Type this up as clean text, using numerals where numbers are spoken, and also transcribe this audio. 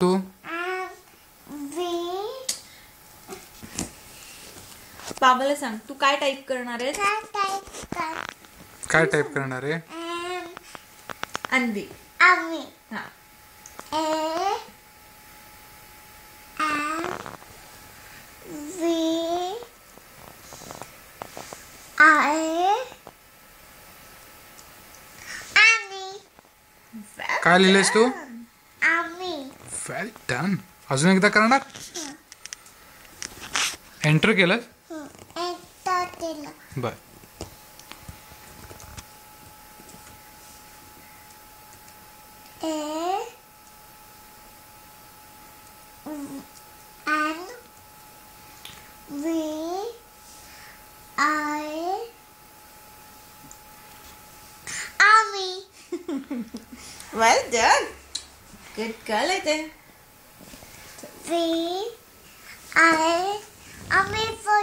तू बाबाला सांग तू काय टाईप करणार आहे. काय टाईप करणार आहे. अन्वी. आम्ही हा A V I आम्ही काय लिहिलेस तू. आम्ही वेल डन. अजून एकदा करणार. एंटर केलं. एकदा केलं. बर. A N V I आम्ही वेल डन. गुड गर्ल आहे ते. V I आम्ही for